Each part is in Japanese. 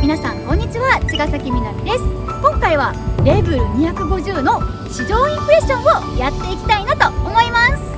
皆さんこんにちは、茅ヶ崎みなみです。今回はレベル250の市場インプレッションをやっていきたいなと思います。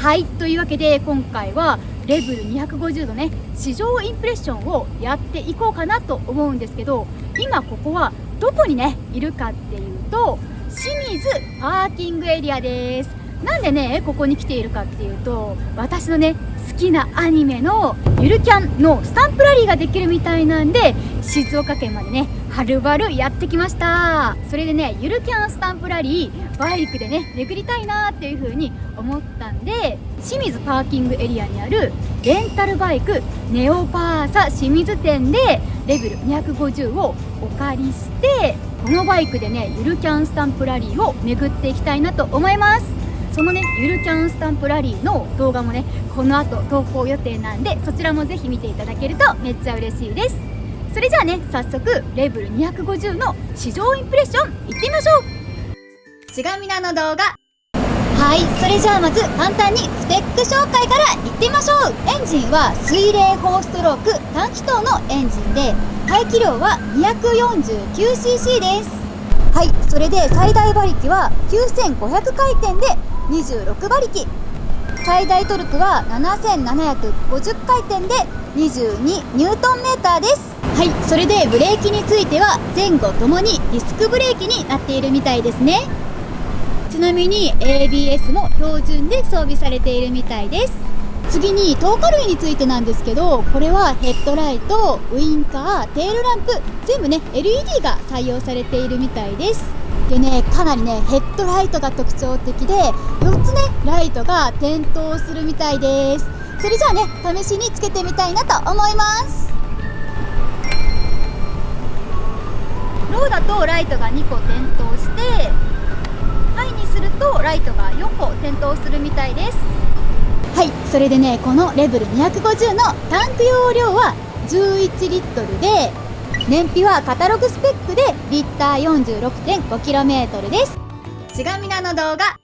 はい、というわけで今回はレベル250のね市場インプレッションをやっていこうかなと思うんですけど、今ここはどこにねいるかっていうと清水パーキングエリアです。なんでねここに来ているかっていうと、私のね好きなアニメのゆるキャンのスタンプラリーができるみたいなんで、静岡県までねはるばるやってきました。それでねゆるキャンスタンプラリーバイクでね巡りたいなっていう風に思ったんで、清水パーキングエリアにあるレンタルバイクネオパーサ清水店でレベル250をお借りして、このバイクでねゆるキャンスタンプラリーを巡っていきたいなと思います。そのねゆるキャンスタンプラリーの動画もねこの後投稿予定なんで、そちらもぜひ見ていただけるとめっちゃ嬉しいです。それじゃあね早速レベル250の市場インプレッションいってみましょう。ちがみなの動画。はい、それじゃあまず簡単にスペック紹介からいってみましょう。エンジンは水冷4ストローク短気筒のエンジンで、排気量は 249cc です。はい、それで最大馬力は9500回転で26馬力、最大トルクは7750回転で22ニュートンメーターです。はい、それでブレーキについては前後ともにディスクブレーキになっているみたいですね。ちなみに ABS も標準で装備されているみたいです。次に灯火類についてなんですけど、これはヘッドライト、ウインカー、テールランプ全部ね LED が採用されているみたいです。でね、かなりねヘッドライトが特徴的で4つねライトが点灯するみたいです。それじゃあね試しにつけてみたいなと思います。ローだとライトが2個点灯して、ハイにするとライトが4個点灯するみたいです。はい、それでねこのレベル250のタンク容量は11リットルで、燃費はカタログスペックでリッター 46.5km です。ちがみなの動画。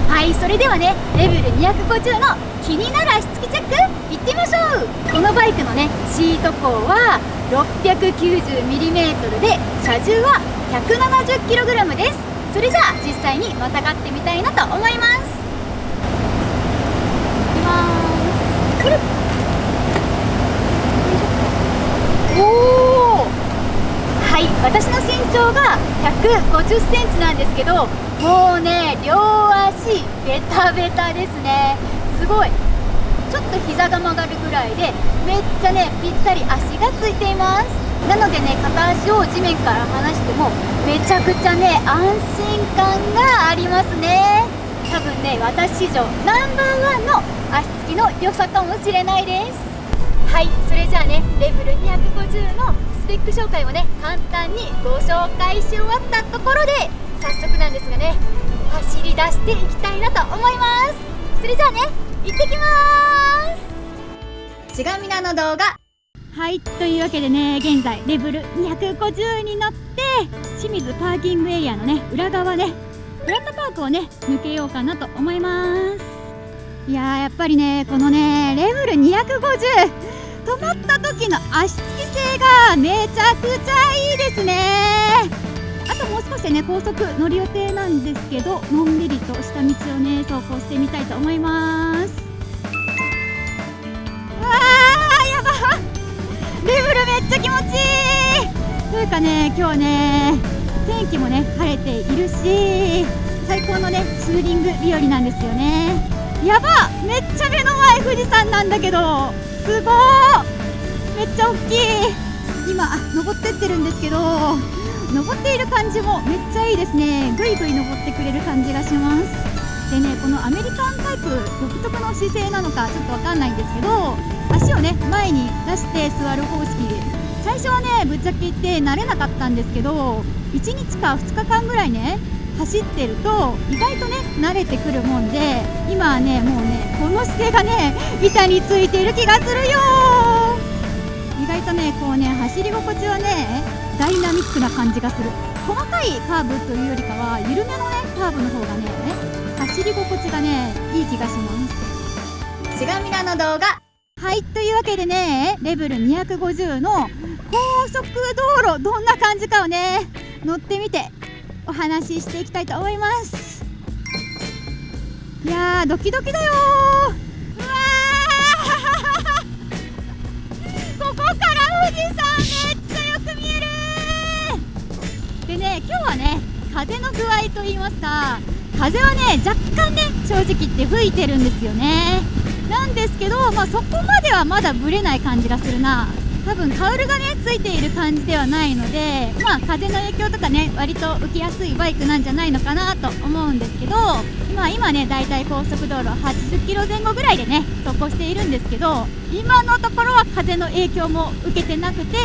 はい、それではねレベル250の気になる足つきチェックいってみましょう。このバイクのねシート高は 690mm で、車重は 170kg です。それじゃあ実際にまたがってみたいなと思います。いきます。くるっ。おー、はい、私の身長が150センチなんですけど、もうね両足ベタベタですね。すごい、ちょっと膝が曲がるぐらいでめっちゃねぴったり足がついています。なのでね片足を地面から離してもめちゃくちゃね安心感がありますね。多分ね私史上ナンバーワンの足つきの良さかもしれないです。はい、それじゃあねレベル250のスペック紹介をね簡単にご紹介し終わったところで、早速なんですがね走り出していきたいなと思います。それじゃあね行ってきまーす。ちがみなの動画。はい、というわけでね現在レベル250に乗って清水パーキングエリアのね裏側ねフラットパークをね抜けようかなと思います。いやー、やっぱりねこのねレベル250止まった時の足つき性がめちゃくちゃいいですね。あともう少しでね高速乗る予定なんですけど、のんびりとした道をね走行してみたいと思います。わー、やば、レベルめっちゃ気持ちいいというかね、今日ね天気もね晴れているし最高のねツーリング日和なんですよね。やば、めっちゃ目の前富士山なんだけど、すごー、めっちゃ大きい。今登ってってるんですけど、登っている感じもめっちゃいいですね。ぐいぐい登ってくれる感じがします。でねこのアメリカンタイプ独特の姿勢なのかちょっとわかんないんですけど、足をね前に出して座る方式、最初はねぶっちゃけ言って慣れなかったんですけど、1日か2日間ぐらいね走ってると意外とね慣れてくるもんで、今はねもうねこの姿勢がね板についている気がするよ。意外とねこうね走り心地はねダイナミックな感じがする。細かいカーブというよりかは緩めのねカーブの方がね走り心地がねいい気がします。ちがみなの動画。はい、というわけでね、レベル250の高速道路どんな感じかをね乗ってみてお話ししていきたいと思います。いやードキドキだよー。うわーここから富士山めっちゃよく見える。でね、今日はね風の具合といいますか、風はね若干ね正直言って吹いてるんですよね。なんですけど、そこまではまだブレない感じがするな。多分カウルがねついている感じではないので、風の影響とかね割と受けやすいバイクなんじゃないのかなと思うんですけど、今ねだいたい高速道路80キロ前後ぐらいでね走行しているんですけど、今のところは風の影響も受けてなくて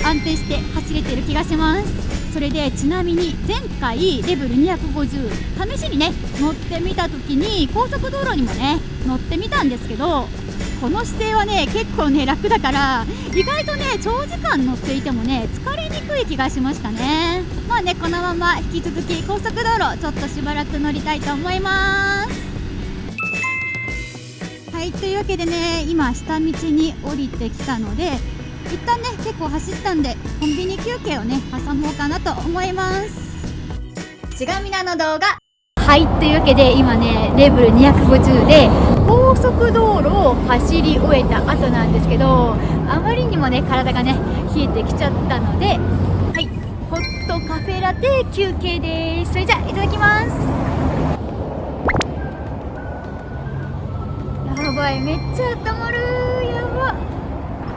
安定して走れている気がします。それでちなみに前回レベル250試しにね乗ってみた時に高速道路にもね乗ってみたんですけど、この姿勢はね結構ね楽だから意外とね長時間乗っていてもね疲れにくい気がしましたね。このまま引き続き高速道路ちょっとしばらく乗りたいと思います。はい、というわけでね今下道に降りてきたので一旦ね結構走ったんでコンビニ休憩をね挟もうかなと思います。ちがみなの動画。はい、というわけで今ねレベル250で高速道路を走り終えた後なんですけど、あまりにもね体がね冷えてきちゃったので、はい、ホットカフェラテ休憩です。それじゃいただきます。やばい、めっちゃ温まる。やば。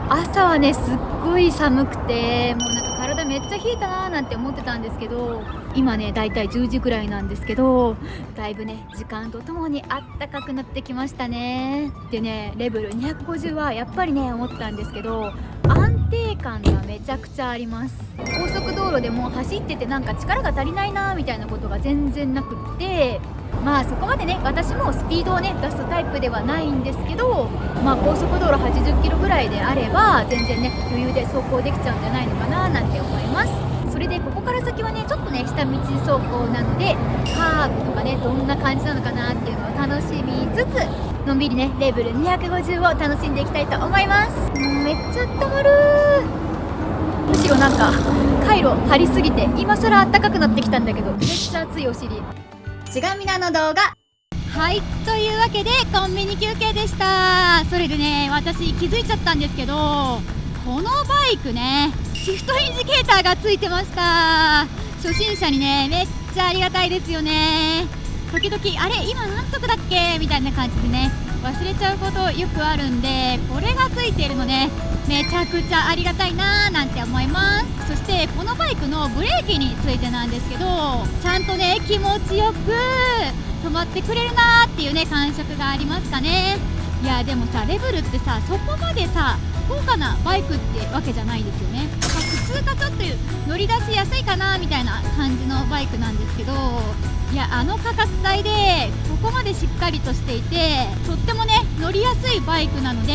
朝はねすっごい寒くてもう体めっちゃ冷えたなーなんて思ってたんですけど、今ねだいたい10時ぐらいなんですけど、だいぶね時間とともにあったかくなってきましたね。でねレベル250はやっぱりね思ったんですけど、安定感がめちゃくちゃあります。高速道路でも走ってて力が足りないなーみたいなことが全然なくって、そこまでね私もスピードをね出すタイプではないんですけど、高速道路80キロぐらいであれば全然ね余裕で走行できちゃうんじゃないのかななんて思います。それでここから先はねちょっとね下道走行なのでカーブとかねどんな感じなのかなっていうのを楽しみつつ、のんびりねレベル250を楽しんでいきたいと思います。めっちゃ温まる。むしろ回路張りすぎて今更暖かくなってきたんだけどめっちゃ熱いお尻。ちがみなの動画。はい、というわけでコンビニ休憩でした。それでね私気づいちゃったんですけど、このバイクねシフトインジケーターがついてました。初心者にねめっちゃありがたいですよね。時々あれ今何速だっけみたいな感じでね忘れちゃうことよくあるんで、これがついているのねめちゃくちゃありがたいなーなんて思います。そしてこのバイクのブレーキについてなんですけど、ちゃんとね気持ちよく止まってくれるなーっていうね感触がありますかね。いやでもさレベルってさそこまでさ高価なバイクってわけじゃないですよね。普通かちょっと乗り出しやすいかなみたいな感じのバイクなんですけど、いや価格帯でここまでしっかりとしていてとってもね乗りやすいバイクなので、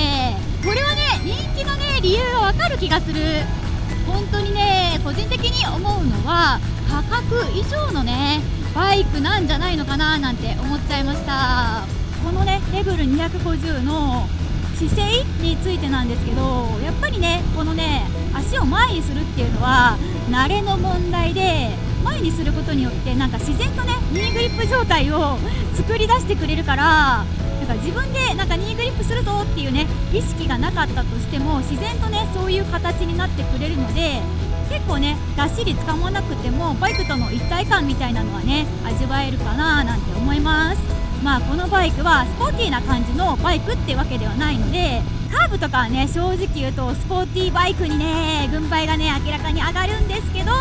これはね人気のね理由がわかる気がする。本当にね個人的に思うのは価格以上のねバイクなんじゃないのかななんて思っちゃいました。このねレベル250の姿勢についてなんですけど、やっぱりねこのね足を前にするっていうのは慣れの問題で、前にすることによって自然とねニーグリップ状態を作り出してくれるから、自分でニーグリップするぞっていうね意識がなかったとしても自然とねそういう形になってくれるので、結構ねがっしり掴まなくてもバイクとの一体感みたいなのはね味わえるかななんて思います。このバイクはスポーティーな感じのバイクってわけではないので、カーブとかはね正直言うとスポーティーバイクにね軍配がね明らかに上がるんですけど、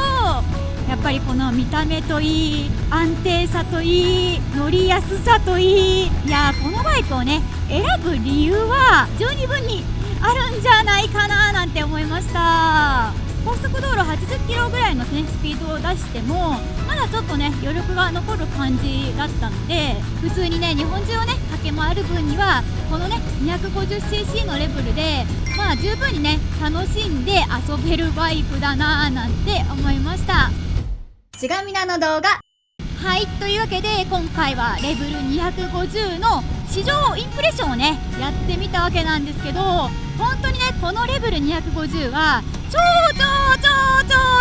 やっぱりこの見た目といい安定さといい乗りやすさといい、いやこのバイクをね選ぶ理由は十二分にあるんじゃないかななんて思いました。高速道路80キロぐらいの、ね、スピードを出してもまだちょっとね余力が残る感じだったので、普通にね日本中をね駆け回る分にはこのね 250cc のレベルで十分にね楽しんで遊べるバイクだなーなんて思いました。ちがみなの動画。はい、というわけで今回はレベル250の市場インプレッションをねやってみたわけなんですけど、本当にねこのレベル250は超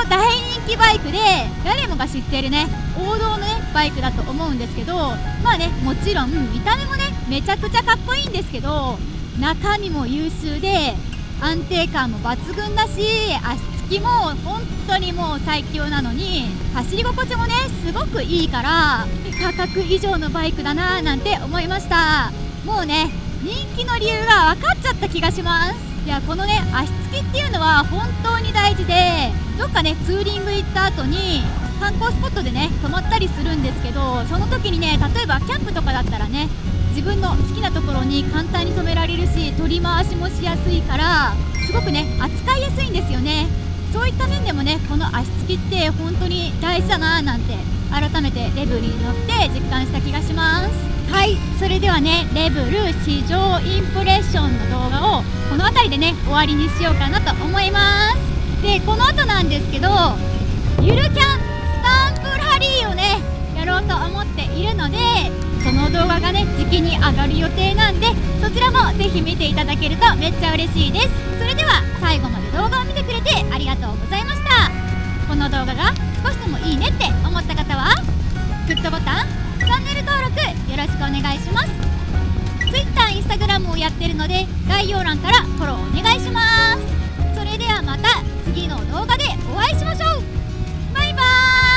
大人気バイクで、誰もが知っているね王道のねバイクだと思うんですけど、まあねもちろん見た目もねめちゃくちゃかっこいいんですけど、中身も優秀で安定感も抜群だし、足つきも本当にもう最強なのに、走り心地もねすごくいいから価格以上のバイクだなーなんて思いました。もうね人気の理由が分かっちゃった気がします。いや、このね足つきっていうのは本当に大事で、どっかねツーリング行った後に観光スポットでね泊まったりするんですけど、その時にね例えばキャンプとかだったらね自分の好きなところに簡単に止められるし、取り回しもしやすいからすごくね扱いやすいんですよね。そういった面でもねこの足つきって本当に大事だなーなんて改めてレブルに乗って実感した気がします。はい、それではねレブル市場インプレッションの動画をこの辺りでね終わりにしようかなと思います。でこの後なんですけど、ゆるキャンスタンプラリーをねやろうと思っているので、その動画がね時期に上がる予定なんで、そちらもぜひ見ていただけるとめっちゃ嬉しいです。それでは最後まで動画を見てくれてありがとうございました。この動画が少しでもいいねって思った方はグッドボタン、チャンネル登録よろしくお願いします。 Twitter、Instagram をやってるので概要欄からフォローお願いします。それではまた次の動画でお会いしましょう。バイバーイ。